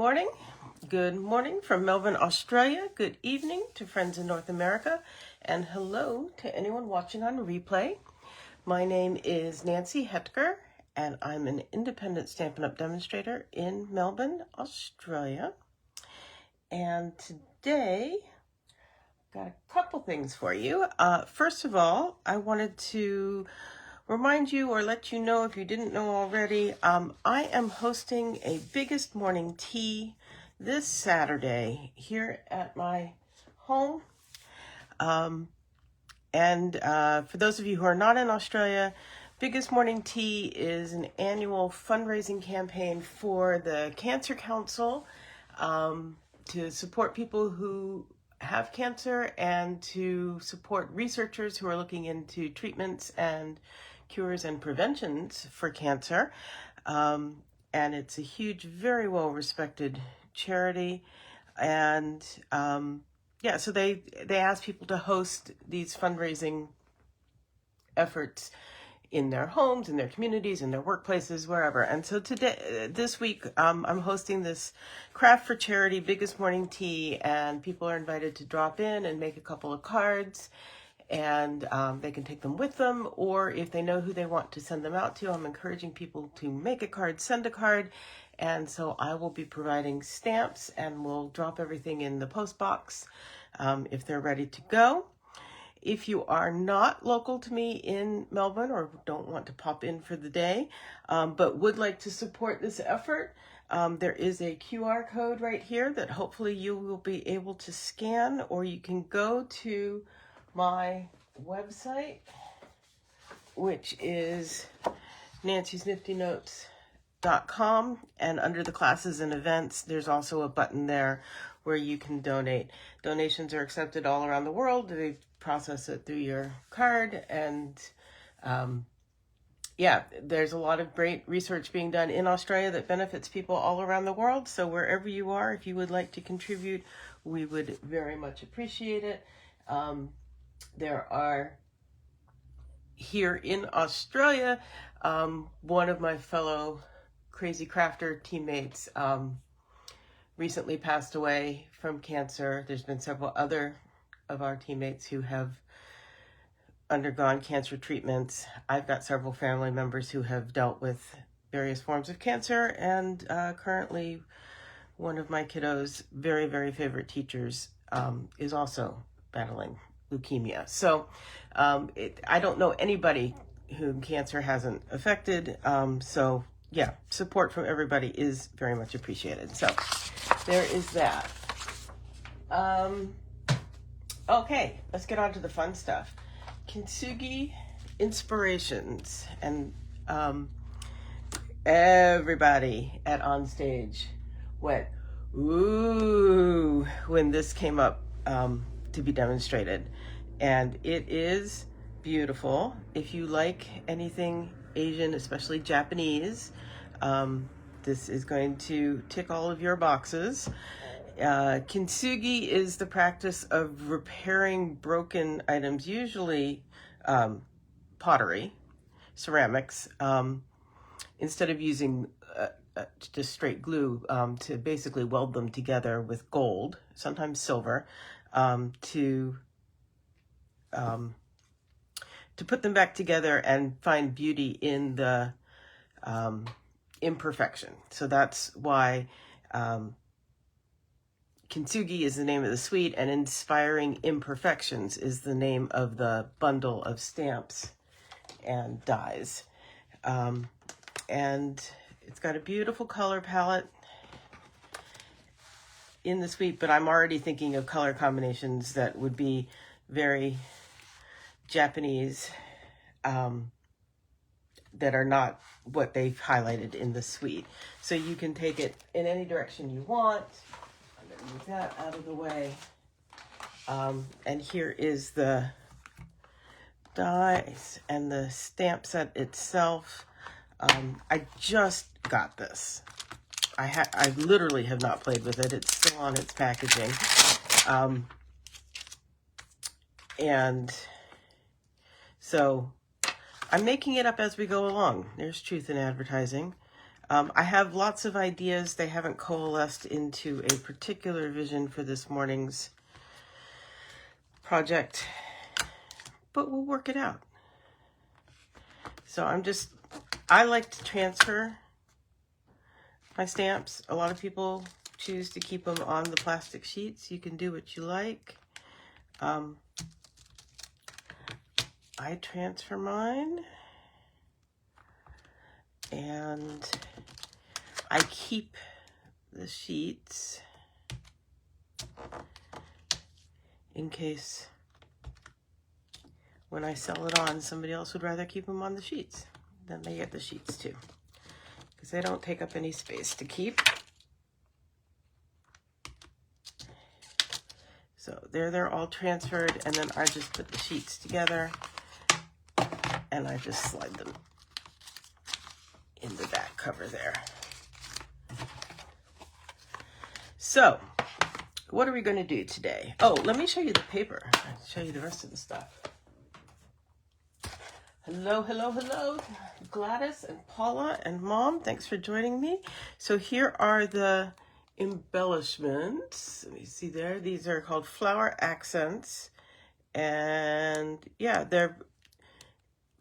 morning. Good morning from Melbourne, Australia. Good evening to friends in North America. And hello to anyone watching on replay. My name is Nancy Hetker, and I'm an independent Stampin' Up! Demonstrator in Melbourne, Australia. And today, I've got a couple things for you. First of all, I wanted to remind you or let you know, if you didn't know already, I am hosting a Biggest Morning Tea this Saturday here at my home. For those of you who are not in Australia, Biggest Morning Tea is an annual fundraising campaign for the Cancer Council to support people who have cancer and to support researchers who are looking into treatments and cures and preventions for cancer. And it's a huge, very well respected charity. And so they ask people to host these fundraising efforts in their homes, in their communities, in their workplaces, wherever. And so this week, I'm hosting this Craft for Charity Biggest Morning Tea, and people are invited to drop in and make a couple of cards, and they can take them with them, or if they know who they want to send them out to, I'm encouraging people to make a card, send a card. And so I will be providing stamps, and we'll drop everything in the post box if they're ready to go. If you are not local to me in Melbourne or don't want to pop in for the day, but would like to support this effort, there is a QR code right here that hopefully you will be able to scan, or you can go to my website, which is nancysniftynotes.com, and under the classes and events, there's also a button there where you can donate. Donations are accepted all around the world. They process it through your card, and there's a lot of great research being done in Australia that benefits people all around the world. So wherever you are, if you would like to contribute, we would very much appreciate it. There are, here in Australia, one of my fellow Crazy Crafter teammates recently passed away from cancer. There's been several other of our teammates who have undergone cancer treatments. I've got several family members who have dealt with various forms of cancer, and currently one of my kiddos' very, very favorite teachers is also battling leukemia. So I don't know anybody whom cancer hasn't affected. Support from everybody is very much appreciated. So there is that. Okay, let's get on to the fun stuff. Kintsugi inspirations. And everybody at Onstage went, ooh, when this came up to be demonstrated. And it is beautiful. If you like anything Asian, especially Japanese, this is going to tick all of your boxes. Kintsugi is the practice of repairing broken items, usually pottery, ceramics, instead of using just straight glue, to basically weld them together with gold, sometimes silver, to put them back together and find beauty in the imperfection. So that's why Kintsugi is the name of the suite, and Inspiring Imperfections is the name of the bundle of stamps and dies. And it's got a beautiful color palette in the suite, but I'm already thinking of color combinations that would be very Japanese, that are not what they've highlighted in the suite. So you can take it in any direction you want. I'm going to move that out of the way. And here is the dies and the stamp set itself. I just got this. I literally have not played with it. It's still on its packaging. And so I'm making it up as we go along. There's truth in advertising. I have lots of ideas. They haven't coalesced into a particular vision for this morning's project, but we'll work it out. So I like to transfer my stamps. A lot of people choose to keep them on the plastic sheets. You can do what you like. I transfer mine, and I keep the sheets in case when I sell it on, somebody else would rather keep them on the sheets. Then they get the sheets too, because they don't take up any space to keep. So they're all transferred, and then I just put the sheets together and I just slide them in the back cover there. So what are we going to do today? Oh, let me show you the paper. I'll show you the rest of the stuff. Hello, hello, hello, Gladys and Paula and Mom. Thanks for joining me. So here are the embellishments. Let me see there. These are called flower accents. And yeah, they're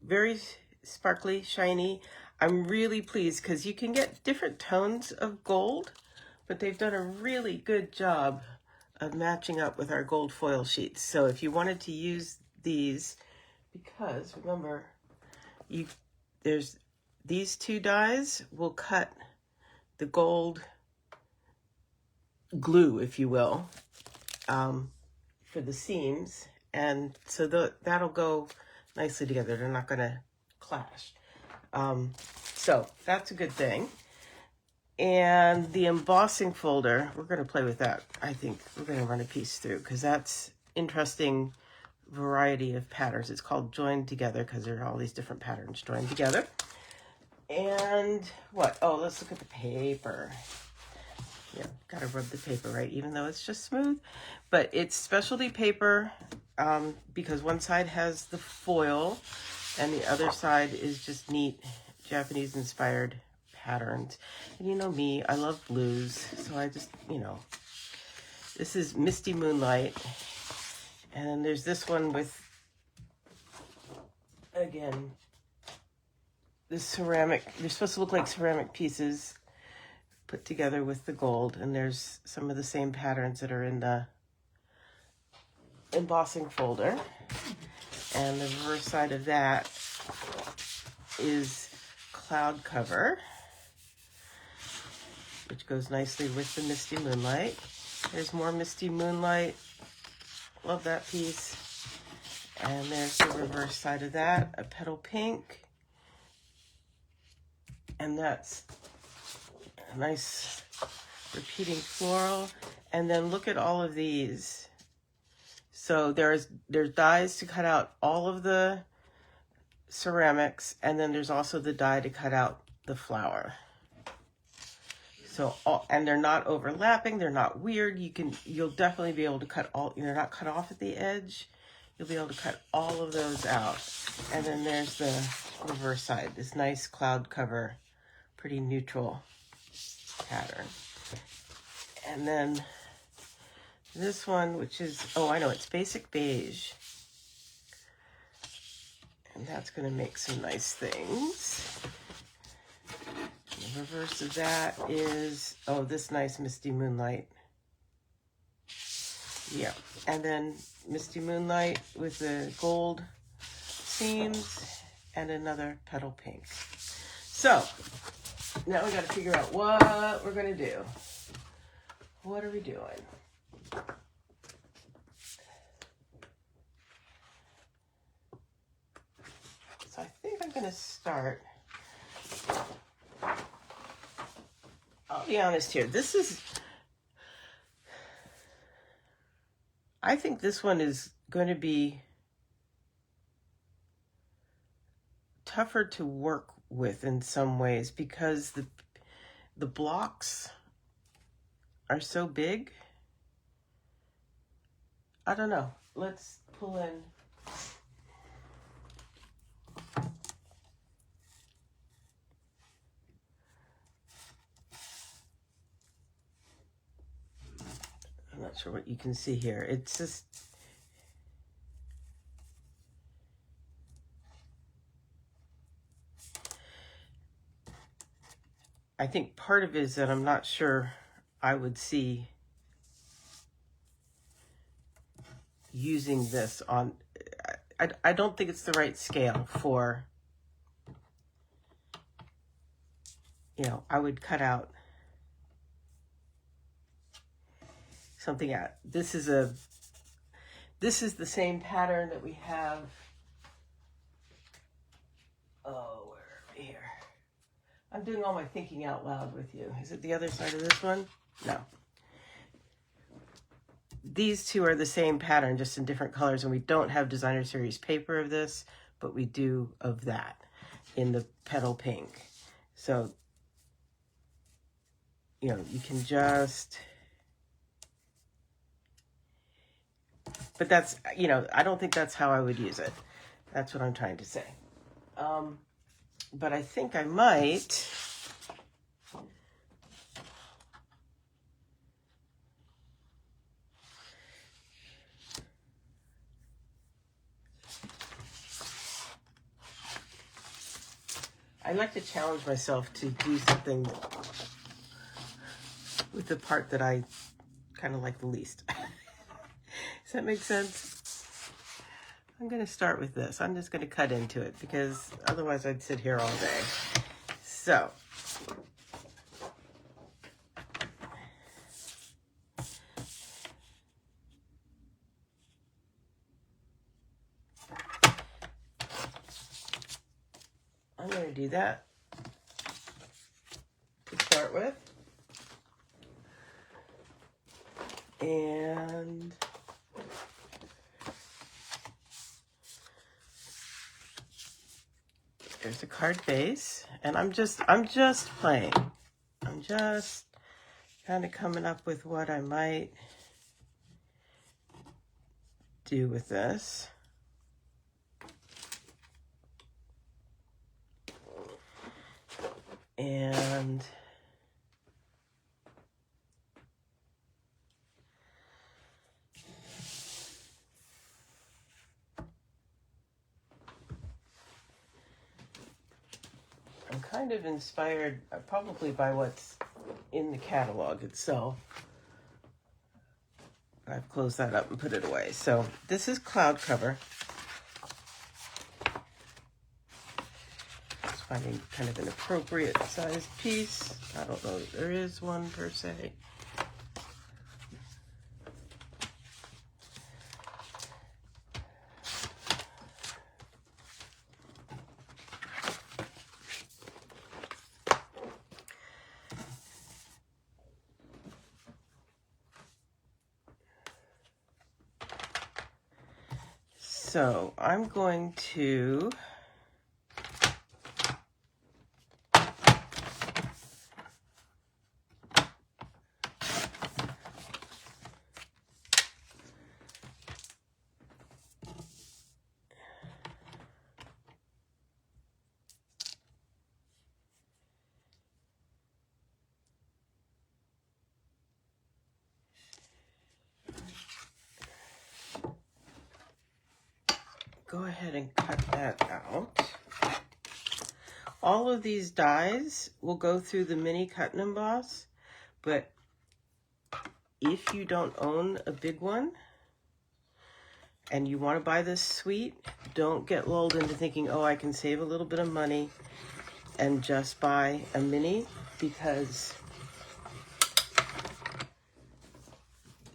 very sparkly, shiny. I'm really pleased because you can get different tones of gold, but they've done a really good job of matching up with our gold foil sheets. So if you wanted to use these, because remember, there's these two dies will cut the gold glue, if you will, for the seams, and so that'll go nicely together. They're not going to clash. So that's a good thing. And the embossing folder, we're going to play with that. I think we're going to run a piece through because that's interesting variety of patterns. It's called Joined Together because there are all these different patterns joined together. And what? Oh, let's look at the paper. Yeah, gotta rub the paper, right? Even though it's just smooth. But it's specialty paper because one side has the foil and the other side is just neat Japanese-inspired patterns. And you know me, I love blues. So I just, this is Misty Moonlight. And then there's this one with, again, this ceramic. They're supposed to look like ceramic pieces put together with the gold, and there's some of the same patterns that are in the embossing folder. And the reverse side of that is cloud cover, which goes nicely with the Misty Moonlight. There's more Misty Moonlight. Love that piece. And there's the reverse side of that, a petal pink. And that's a nice repeating floral. And then look at all of these. So there's dies to cut out all of the ceramics, and then there's also the die to cut out the flower. So and they're not overlapping, they're not weird. You'll definitely be able to cut all, they're not cut off at the edge. You'll be able to cut all of those out. And then there's the reverse side, this nice cloud cover, pretty neutral pattern. And then this one, which is, oh, I know, it's basic beige. And that's going to make some nice things. The reverse of that is, oh, this nice Misty Moonlight. Yeah, and then Misty Moonlight with the gold seams and another petal pink. So, now we got to figure out what we're going to do. What are we doing? So I think I'm going to start. I'll be honest here. I think this one is going to be tougher to work with in some ways because the blocks are so big. I don't know. Let's pull in. not sure what you can see here. It's just, I think part of it is that I'm not sure I would see using this on, I don't think it's the right scale for, you know, I would cut out something out. This is the same pattern that we have. Oh, where are we here? I'm doing all my thinking out loud with you. Is it the other side of this one? No. These two are the same pattern, just in different colors, and we don't have designer series paper of this, but we do of that in the petal pink. So, you know, you can just, but that's, you know, I don't think that's how I would use it. That's what I'm trying to say. But I think I might, I like to challenge myself to do something with the part that I kind of like the least. Does that make sense? I'm going to start with this. I'm just going to cut into it because otherwise I'd sit here all day. So, I'm going to do that to start with. And there's a card base, and I'm just playing. I'm just kind of coming up with what I might do with this. And I'm kind of inspired probably by what's in the catalog itself. I've closed that up and put it away. So this is cloud cover. Just finding kind of an appropriate sized piece. I don't know if there is one per se. So I'm going to go ahead and cut that out. All of these dies will go through the mini cut and emboss, but if you don't own a big one and you want to buy this suite, don't get lulled into thinking, oh, I can save a little bit of money and just buy a mini, because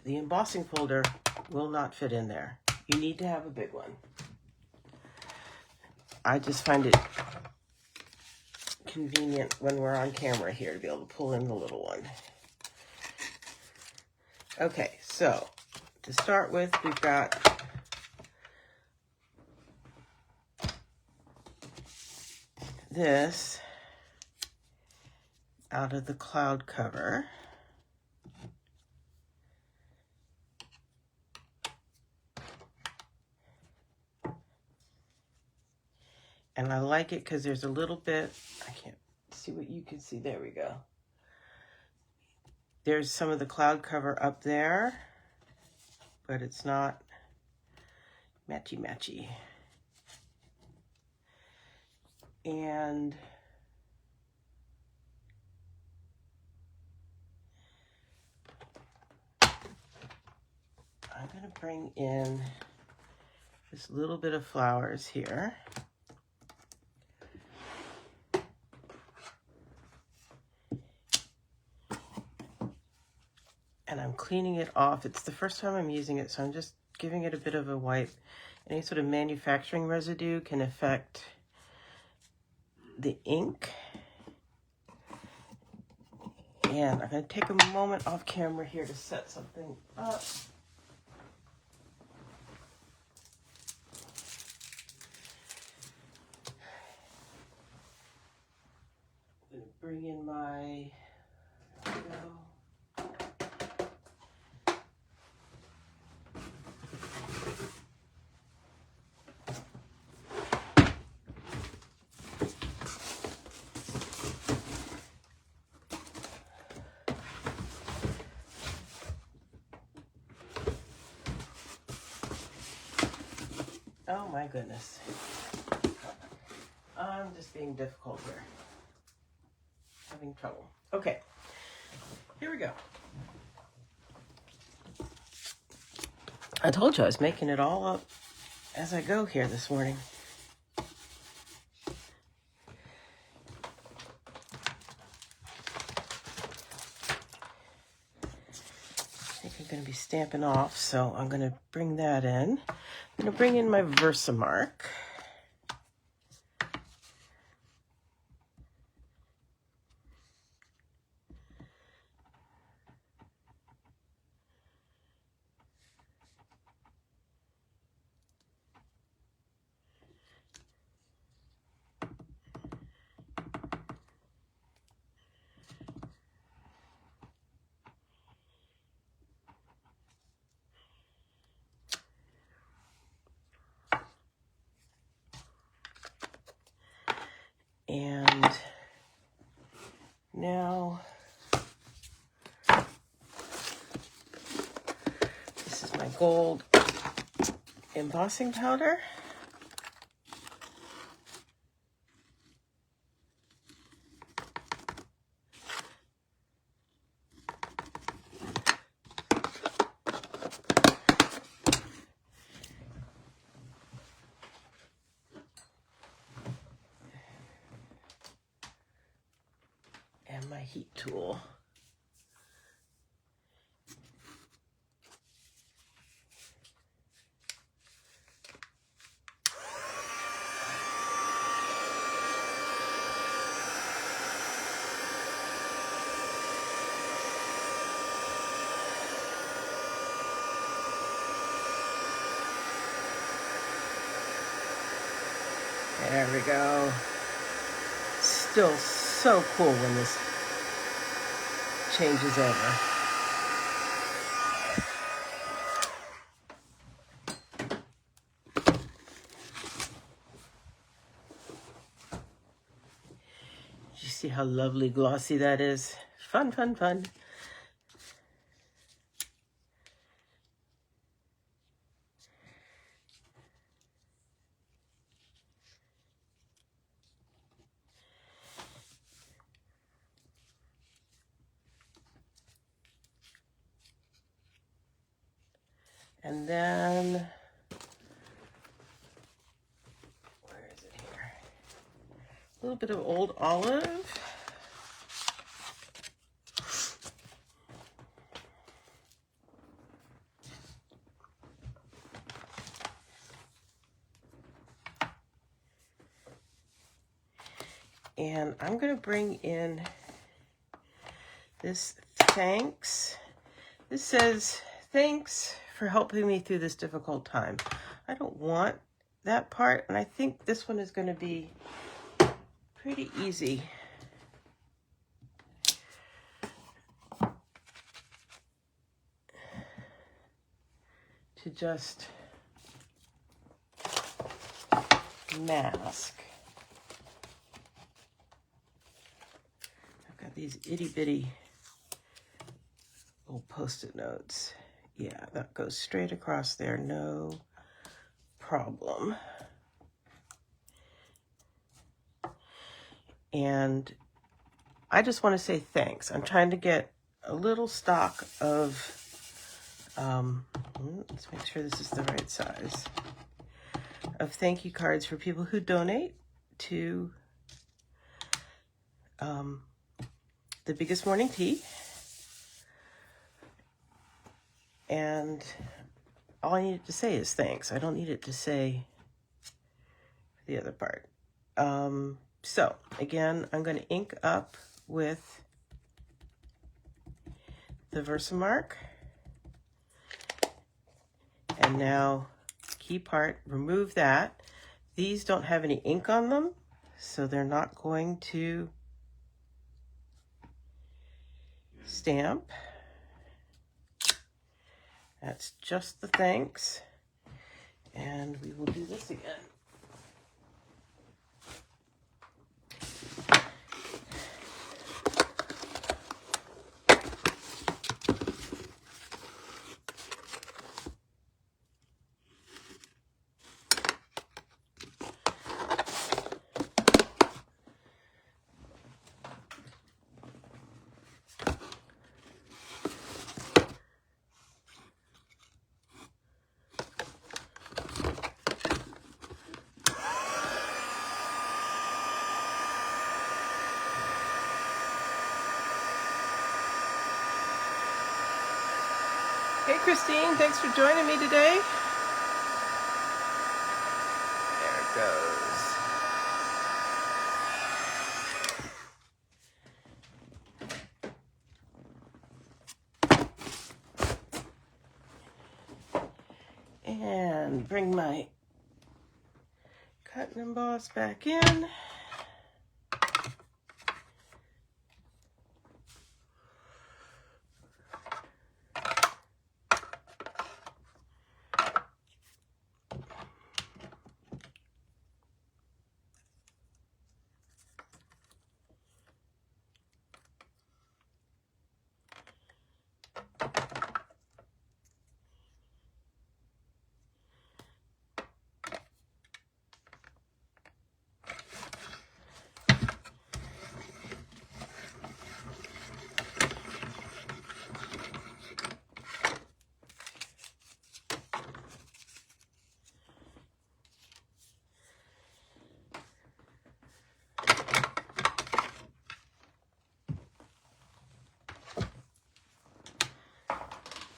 the embossing folder will not fit in there. You need to have a big one. I just find it convenient when we're on camera here to be able to pull in the little one. Okay, so to start with, we've got this out of the cloud cover. And I like it because there's a little bit, I can't see what you can see. There we go. There's some of the cloud cover up there. but it's not matchy-matchy. And I'm going to bring in this little bit of flowers here. And I'm cleaning it off. It's the first time I'm using it, so I'm just giving it a bit of a wipe. Any sort of manufacturing residue can affect the ink. And I'm going to take a moment off camera here to set something up. I'm going to bring in my, there we go. Oh my goodness. I'm just being difficult here. Having trouble. Okay, here we go. I told you I was making it all up as I go here this morning. I think I'm going to be stamping off, so I'm going to bring that in. I'm going to bring in my Versamark. And now, this is my gold embossing powder. And my heat tool. There we go. Still so cool when this changes over. You see how lovely glossy that is? Fun, fun, fun. And then, where is it here? A little bit of old olive. And I'm going to bring in this thanks. This says, thanks for helping me through this difficult time. I don't want that part, and I think this one is going to be pretty easy. To just mask. I've got these itty bitty little Post-it notes. Yeah, that goes straight across there, no problem. And I just want to say thanks. I'm trying to get a little stock of, let's make sure this is the right size, of thank you cards for people who donate to the Biggest Morning Tea. And all I needed to say is thanks. I don't need it to say the other part. So again, I'm going to ink up with the Versamark. And now, key part, remove that. These don't have any ink on them, so they're not going to stamp. That's just the thanks. And we will do this again. Hey Christine, thanks for joining me today. There it goes. And bring my cut and emboss back in.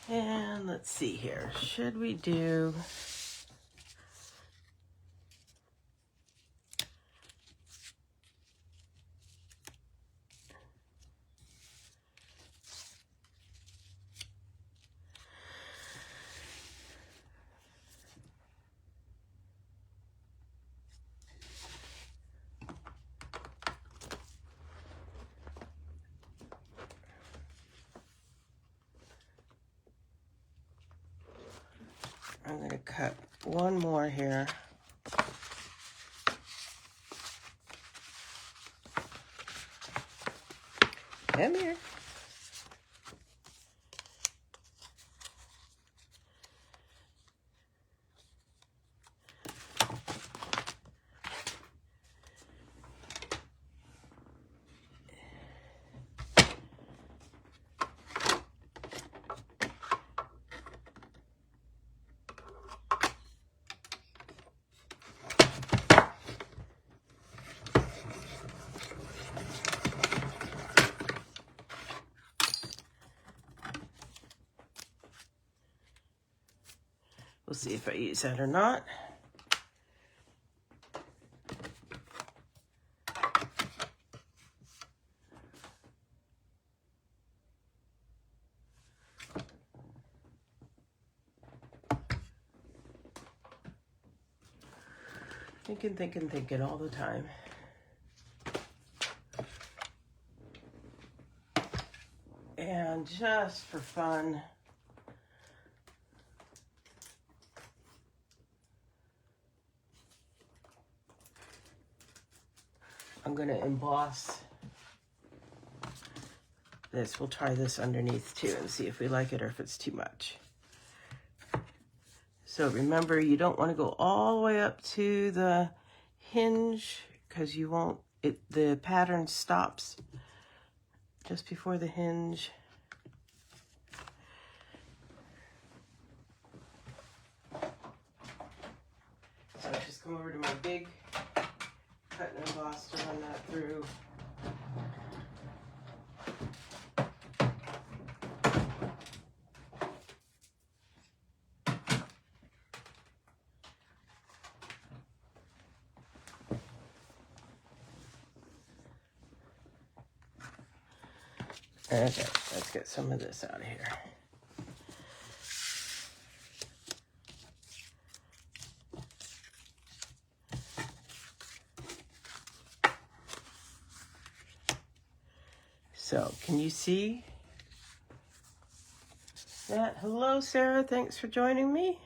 And let's see here. Should we do... I'm going to cut one more here. Come here. We'll see if I use that or not. Thinking all the time. And just for fun, I'm going to emboss this. We'll try this underneath too and see if we like it or if it's too much. So remember, you don't want to go all the way up to the hinge because you won't, the pattern stops just before the hinge. So I just come over to my big cut and emboss to run that through. Okay, let's get some of this out of here. So, can you see that? Hello, Sarah. Thanks for joining me.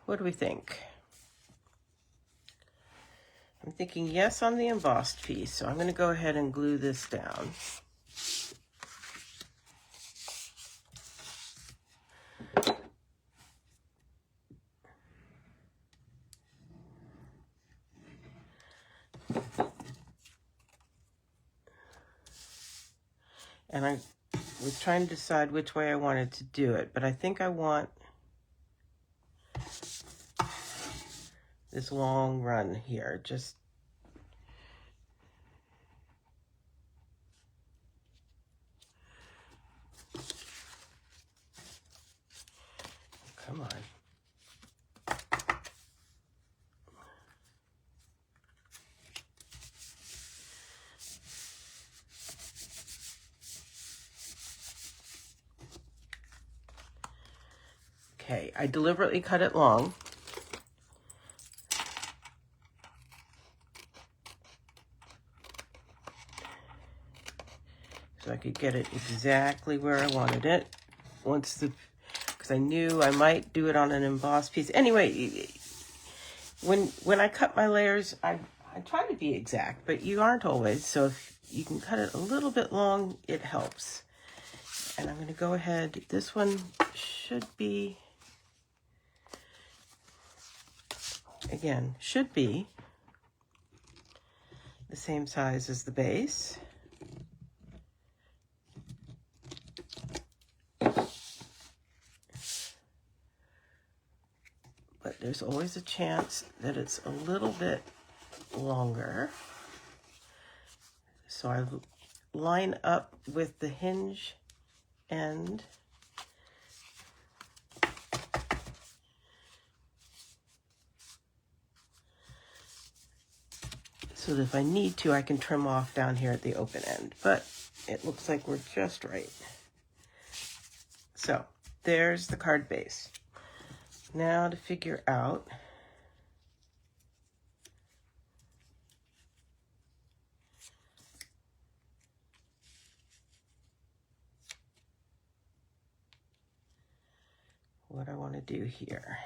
What do we think? I'm thinking yes on the embossed piece, so I'm going to go ahead and glue this down. And I was trying to decide which way I wanted to do it, but I think I want this long run here. Just come on. Okay, I deliberately cut it long. So I could get it exactly where I wanted it. Because I knew I might do it on an embossed piece. Anyway, when I cut my layers, I try to be exact, but you aren't always. So if you can cut it a little bit long, it helps. And I'm going to go ahead. This one should be, again, should be the same size as the base. But there's always a chance that it's a little bit longer. So I line up with the hinge end. So that if I need to, I can trim off down here at the open end. But it looks like we're just right. So there's the card base. Now to figure out what I want to do here.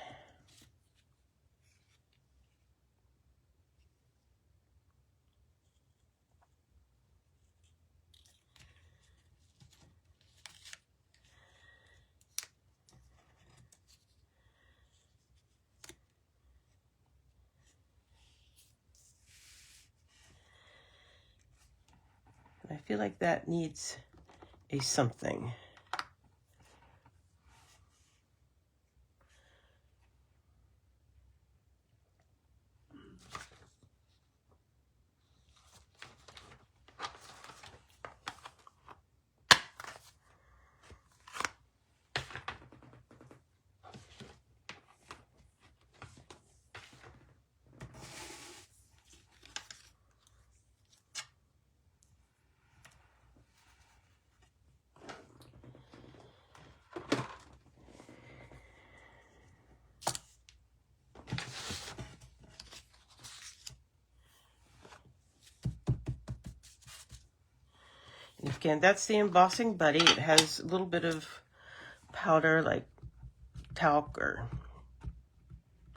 I feel like that needs a something. pumpkin. That's the embossing buddy. It has a little bit of powder like talc or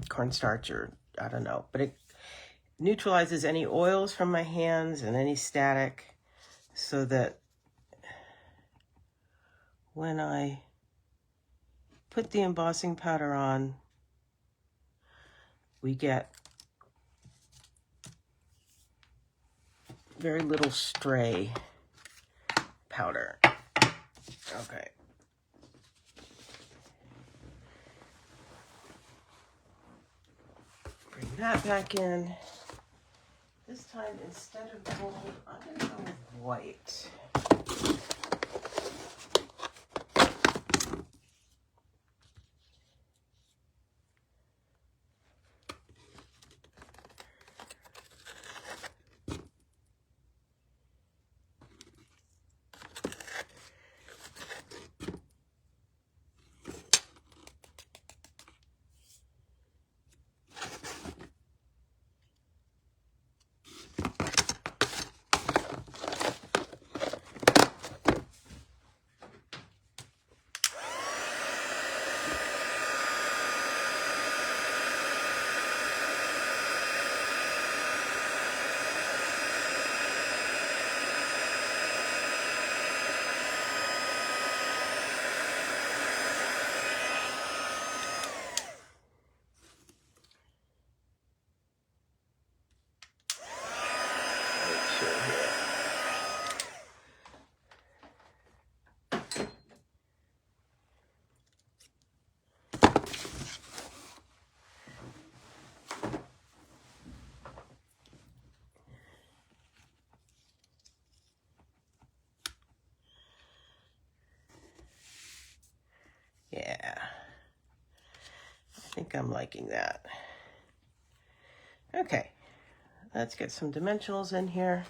cornstarch or I don't know, but it neutralizes any oils from my hands and any static so that when I put the embossing powder on, we get very little stray powder. Okay. Bring that back in. This time, instead of gold, I'm going to go with white. Yeah, I think I'm liking that. Okay, let's get some dimensionals in here.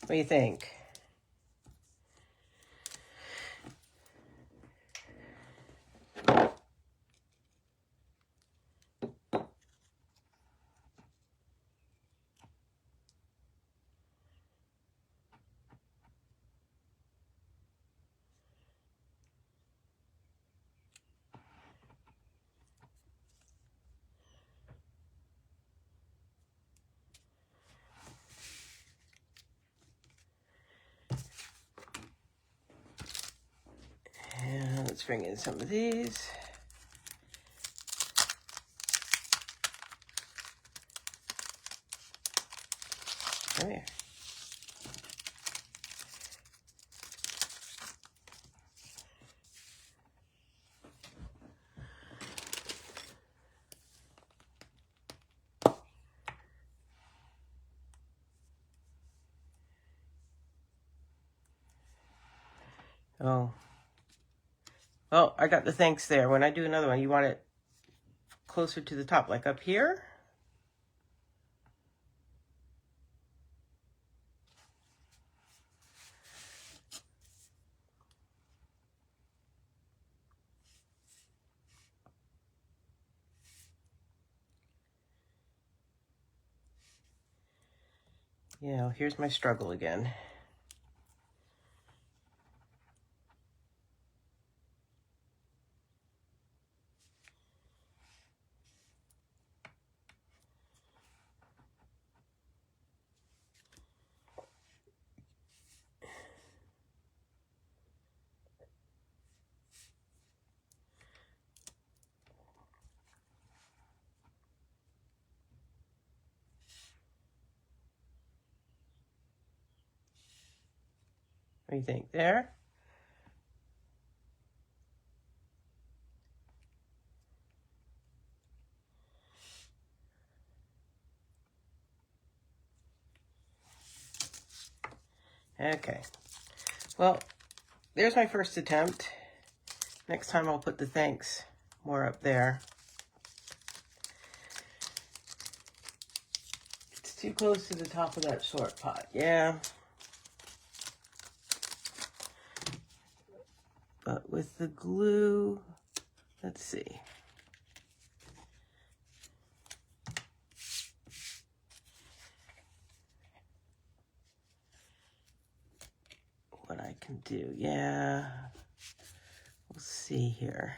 What do you think? And let's bring in some of these. Come here. Oh. Oh, I got the thanks there. When I do another one, you want it closer to the top, like up here? Yeah, here's my struggle again. What do you think? There? Okay. Well, there's my first attempt. Next time I'll put the thanks more up there. It's too close to the top of that short pot. Yeah. But with the glue, let's see. What I can do. Yeah. We'll see here.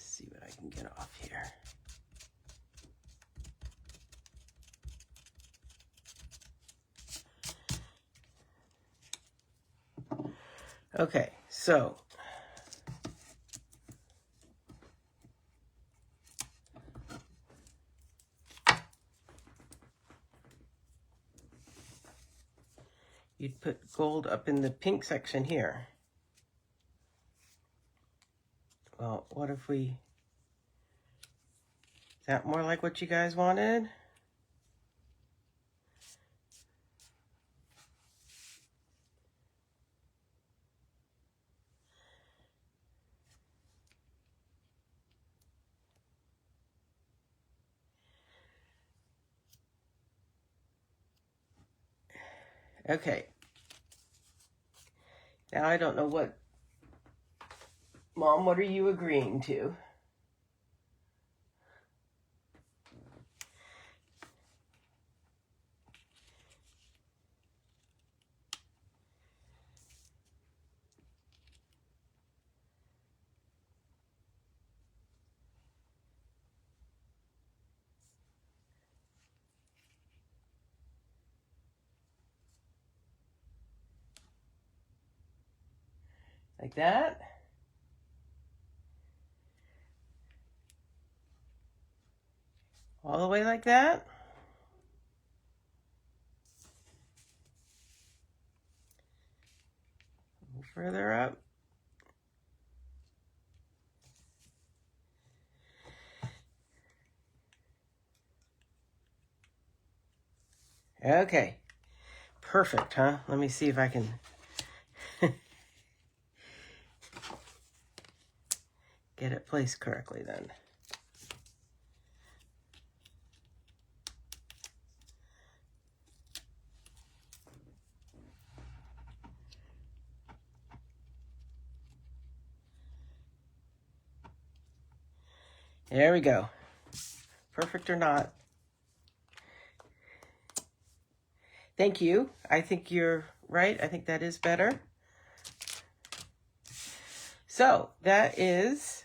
See what I can get off here. Okay, so you'd put gold up in the pink section here. Well, what if we... Is that more like what you guys wanted? Okay. Now I don't know what... Mom, what are you agreeing to? Like that? All the way like that? A little further up. Okay. Perfect, huh? Let me see if I can get it placed correctly then. There we go. Perfect or not. Thank you. I think you're right. I think that is better. So that is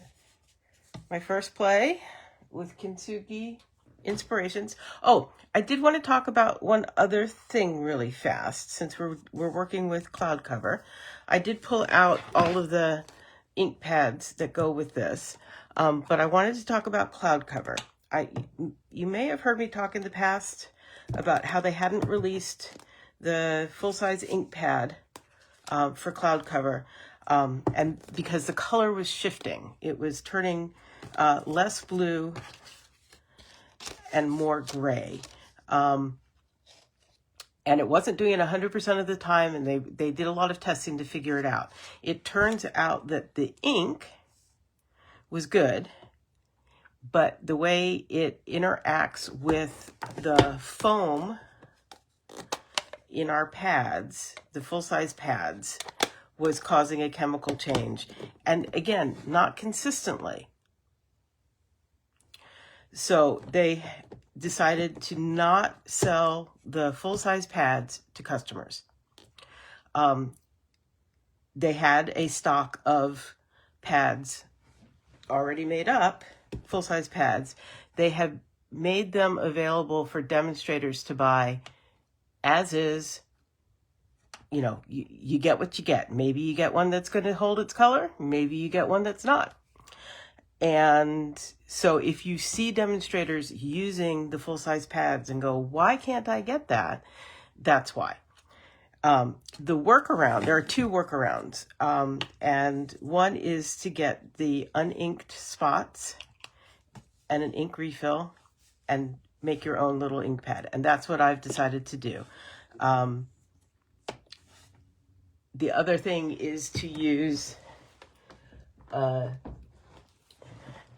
my first play with Kintsugi Inspirations. Oh, I did want to talk about one other thing really fast since we're working with cloud cover. I did pull out all of the ink pads that go with this, but I wanted to talk about cloud cover. You may have heard me talk in the past about how they hadn't released the full-size ink pad for cloud cover, and because the color was shifting. It was turning less blue and more gray. And it wasn't doing it 100% of the time, and they did a lot of testing to figure it out. It turns out that the ink was good, but the way it interacts with the foam in our pads, the full-size pads, was causing a chemical change. And again, not consistently. So they decided to not sell the full-size pads to customers. They had a stock of pads already made up, full-size pads. They have made them available for demonstrators to buy as is. You know, you get what you get. Maybe you get one that's going to hold its color. Maybe you get one that's not. And so if you see demonstrators using the full-size pads and go, why can't I get that? That's why. The workaround, there are two workarounds. And one is to get the uninked spots and an ink refill and make your own little ink pad. And that's what I've decided to do. The other thing is to use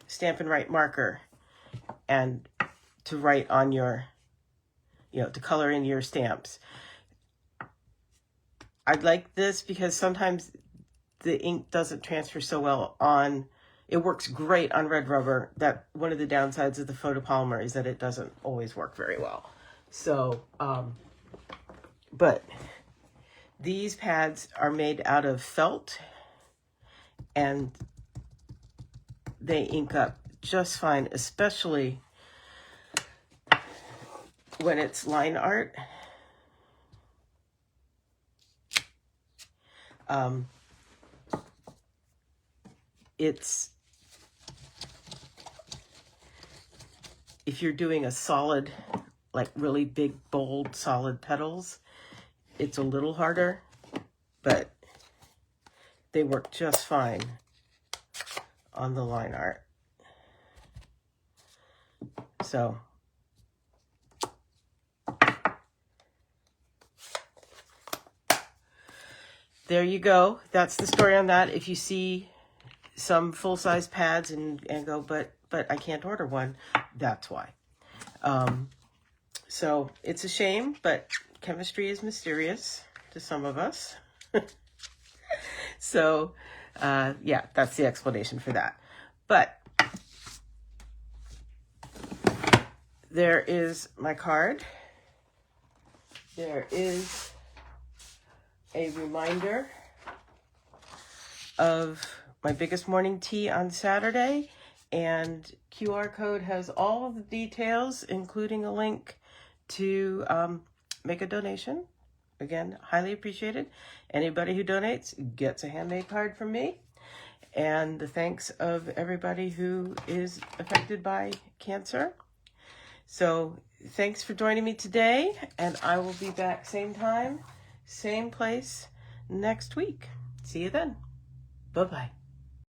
Stampin' Write marker and to write on your, to color in your stamps. I like this because sometimes the ink doesn't transfer so well on, it works great on red rubber. That one of the downsides of the photopolymer is that it doesn't always work very well. So, but these pads are made out of felt and they ink up just fine, especially when it's line art. If you're doing a solid, like really big, bold, solid petals, it's a little harder, but they work just fine on the line art. So there you go. That's the story on that. If you see some full-size pads and go, but I can't order one, that's why. So it's a shame, but chemistry is mysterious to some of us. So, yeah, that's the explanation for that. But there is my card. There is a reminder of my biggest morning tea on Saturday, and QR code has all of the details, including a link to make a donation. Again, highly appreciated. Anybody who donates gets a handmade card from me. And the thanks of everybody who is affected by cancer. So thanks for joining me today, and I will be back same time, same place next week. See you then. Bye-bye.